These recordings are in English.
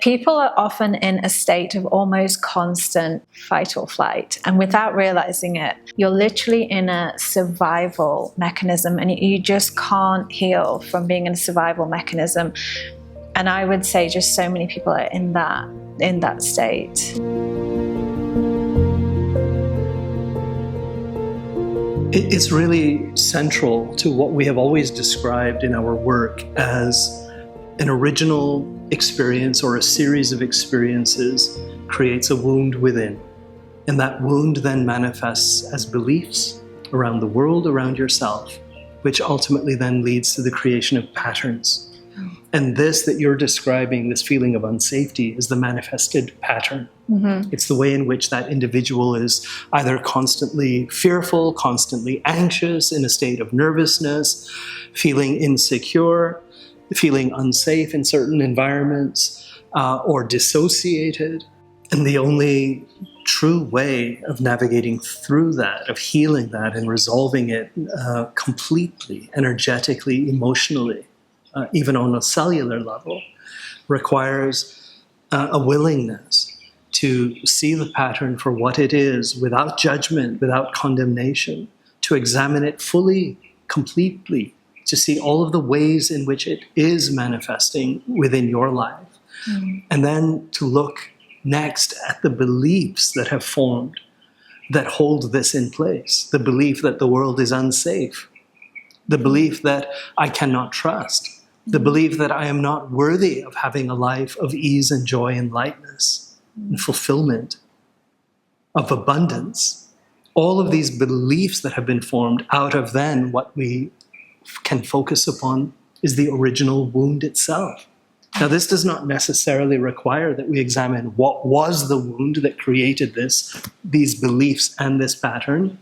People are often in a state of almost constant fight or flight, and without realizing it, you're literally in a survival mechanism, and you just can't heal from being in a survival mechanism. And I would say just so many people are in that state. It's really central to what we have always described in our work as an original experience or a series of experiences creates a wound within. And that wound then manifests as beliefs around the world, around yourself, which ultimately then leads to the creation of patterns. And this that you're describing, this feeling of unsafety, is the manifested pattern. Mm-hmm. It's the way in which that individual is either constantly fearful, constantly anxious, in a state of nervousness, feeling insecure, feeling unsafe in certain environments, or dissociated. And the only true way of navigating through that, of healing that and resolving it completely, energetically, emotionally, even on a cellular level, requires a willingness to see the pattern for what it is, without judgment, without condemnation, to examine it fully, completely, to see all of the ways in which it is manifesting within your life. Mm. And then to look next at the beliefs that have formed that hold this in place. The belief that the world is unsafe. The belief that I cannot trust. The belief that I am not worthy of having a life of ease and joy and lightness and fulfillment, of abundance. All of these beliefs that have been formed out of then what we can focus upon is the original wound itself. Now, this does not necessarily require that we examine what was the wound that created these beliefs and this pattern.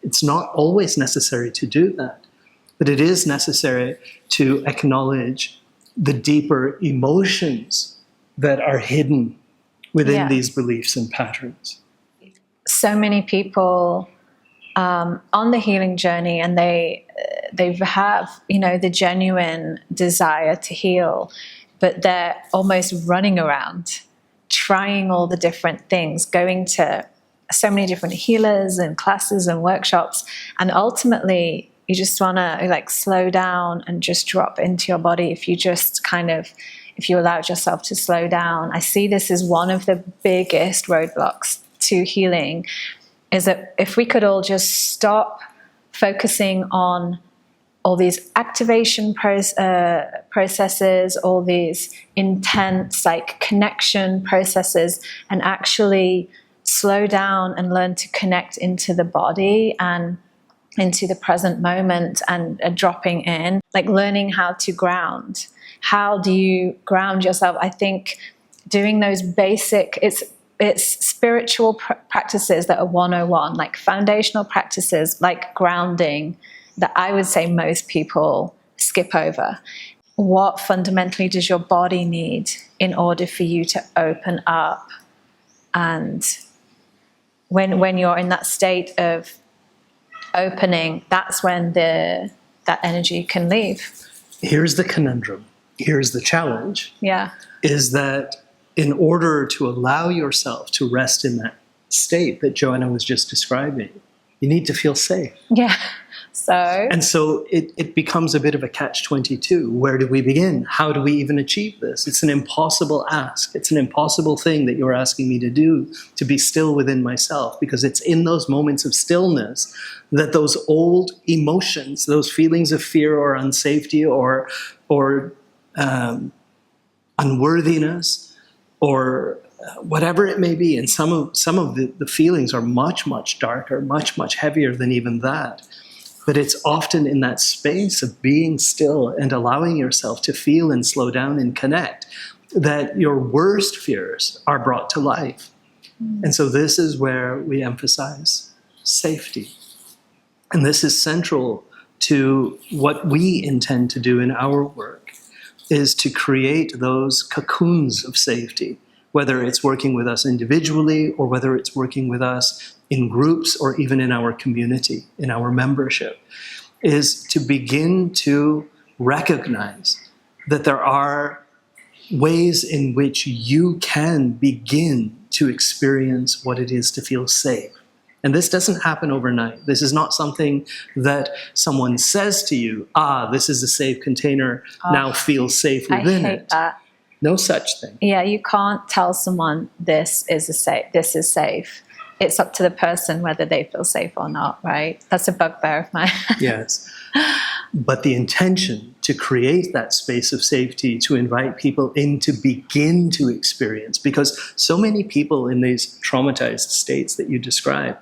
It's not always necessary to do that. But it is necessary to acknowledge the deeper emotions that are hidden within these beliefs and patterns. So many people on the healing journey, and they have, the genuine desire to heal, but they're almost running around, trying all the different things, going to so many different healers and classes and workshops, and ultimately you just want to slow down and just drop into your body. If you allowed yourself to slow down. I see this as one of the biggest roadblocks to healing, is that if we could all just stop focusing on all these activation processes, all these intense connection processes, and actually slow down and learn to connect into the body and into the present moment and dropping in, learning how to ground. How do you ground yourself? I think doing those basic, it's spiritual practices that are 101, foundational practices like grounding, that I would say most people skip over. What fundamentally does your body need in order for you to open up? And when you're in that state of opening, that's when that energy can leave. Here's the conundrum. Here's the challenge. Yeah. Is that in order to allow yourself to rest in that state that Joanna was just describing, you need to feel safe. Yeah. And so it becomes a bit of a catch-22. Where do we begin? How do we even achieve this? It's an impossible ask. It's an impossible thing that you're asking me to do, to be still within myself, because it's in those moments of stillness that those old emotions, those feelings of fear or unsafety or unworthiness or whatever it may be, and some of the feelings are much, much darker, much, much heavier than even that. But it's often in that space of being still and allowing yourself to feel and slow down and connect that your worst fears are brought to life. Mm. And so this is where we emphasize safety. And this is central to what we intend to do in our work, is to create those cocoons of safety, whether it's working with us individually or whether it's working with us in groups or even in our community, in our membership, is to begin to recognize that there are ways in which you can begin to experience what it is to feel safe. And this doesn't happen overnight. This is not something that someone says to you, this is a safe container, now feel safe within it. I hate that. No such thing. Yeah, you can't tell someone this is safe. It's up to the person whether they feel safe or not, right? That's a bugbear of mine. Yes. But the intention to create that space of safety, to invite people in to begin to experience, because so many people in these traumatized states that you describe,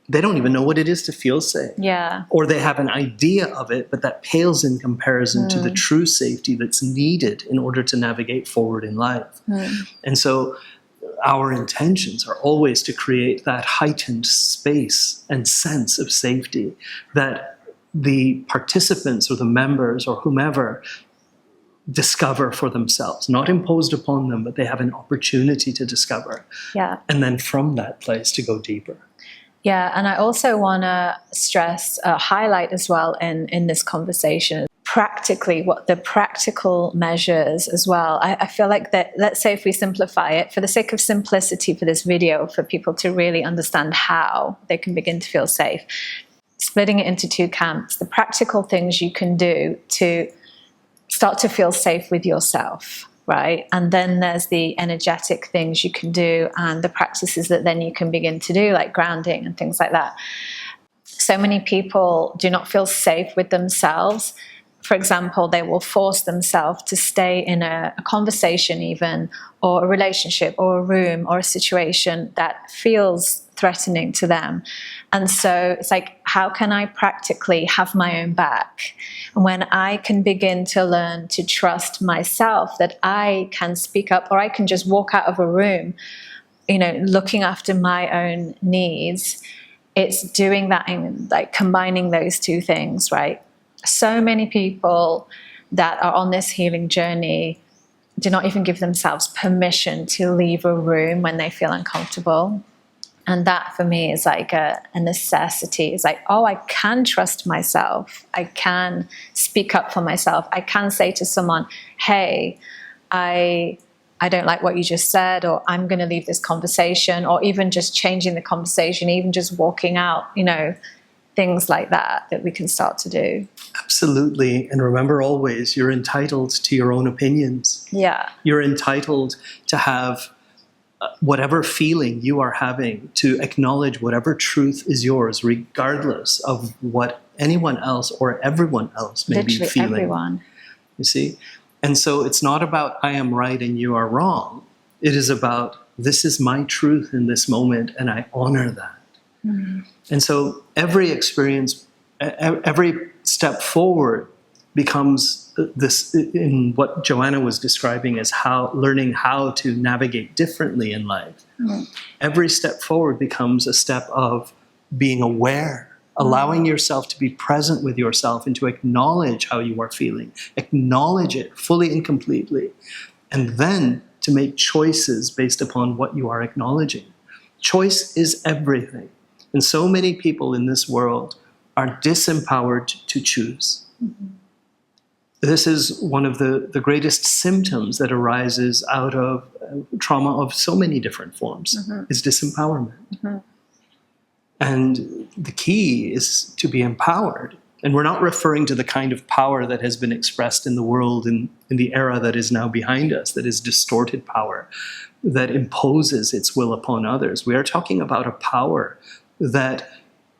they don't even know what it is to feel safe. Yeah. Or they have an idea of it, but that pales in comparison to the true safety that's needed in order to navigate forward in life. And so our intentions are always to create that heightened space and sense of safety that the participants or the members or whomever discover for themselves, not imposed upon them, but they have an opportunity to discover. Yeah. And then from that place to go deeper. Yeah, and I also want to stress, highlight as well in this conversation, practically what the practical measures as well. I feel like that, let's say if we simplify it, for the sake of simplicity for this video, for people to really understand how they can begin to feel safe, splitting it into two camps, the practical things you can do to start to feel safe with yourself. Right? And then there's the energetic things you can do and the practices that then you can begin to do, like grounding and things like that. So many people do not feel safe with themselves. For example, they will force themselves to stay in a conversation even, or a relationship, or a room, or a situation that feels threatening to them. And so it's like, how can I practically have my own back? When I can begin to learn to trust myself, that I can speak up, or I can just walk out of a room, looking after my own needs. It's doing that and like combining those two things, right? So many people that are on this healing journey do not even give themselves permission to leave a room when they feel uncomfortable. And that for me is like a necessity. It's like, I can trust myself. I can speak up for myself. I can say to someone, hey, I don't like what you just said, or I'm going to leave this conversation, or even just changing the conversation, even just walking out, things like that we can start to do. Absolutely. And remember always, you're entitled to your own opinions. Yeah. You're entitled to have whatever feeling you are having, to acknowledge whatever truth is yours, regardless of what anyone else or everyone else may be feeling. Everyone. You see? And so it's not about I am right and you are wrong. It is about this is my truth in this moment and I honor that. Mm-hmm. And so every experience, every step forward becomes this, in what Joanna was describing as learning how to navigate differently in life. Mm-hmm. Every step forward becomes a step of being aware, allowing yourself to be present with yourself and to acknowledge how you are feeling, acknowledge it fully and completely, and then to make choices based upon what you are acknowledging. Choice is everything. And so many people in this world are disempowered to choose. Mm-hmm. This is one of the greatest symptoms that arises out of trauma of so many different forms, is disempowerment. Mm-hmm. And the key is to be empowered. And we're not referring to the kind of power that has been expressed in the world in the era that is now behind us, that is distorted power, that imposes its will upon others. We are talking about a power that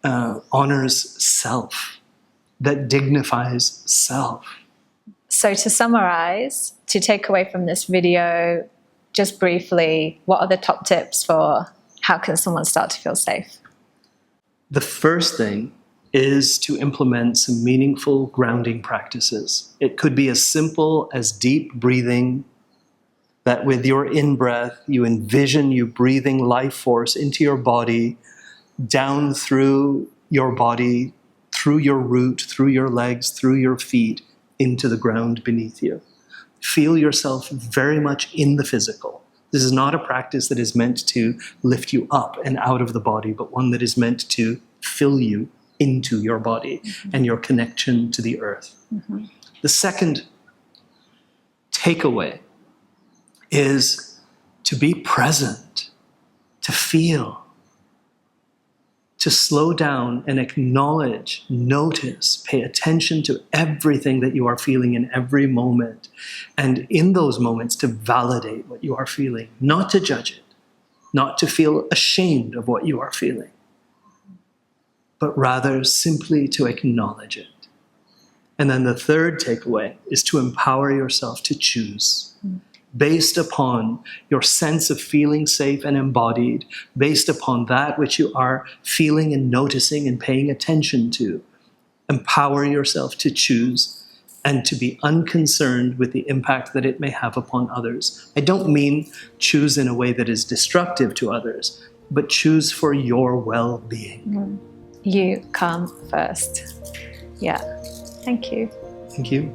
honors self, that dignifies self. So to summarize, to take away from this video, just briefly, what are the top tips for how can someone start to feel safe? The first thing is to implement some meaningful grounding practices. It could be as simple as deep breathing, that with your in-breath, you envision you breathing life force into your body, down through your body, through your root, through your legs, through your feet, into the ground beneath you. Feel yourself very much in the physical. This is not a practice that is meant to lift you up and out of the body, but one that is meant to fill you into your body and your connection to the earth. The second takeaway is to be present, to feel, to slow down and acknowledge, notice, pay attention to everything that you are feeling in every moment. And in those moments, to validate what you are feeling, not to judge it, not to feel ashamed of what you are feeling, but rather simply to acknowledge it. And then the third takeaway is to empower yourself to choose. Based upon your sense of feeling safe and embodied, based upon that which you are feeling and noticing and paying attention to, empower yourself to choose and to be unconcerned with the impact that it may have upon others. I don't mean choose in a way that is destructive to others, but choose for your well-being. You come first. Yeah. Thank you. Thank you.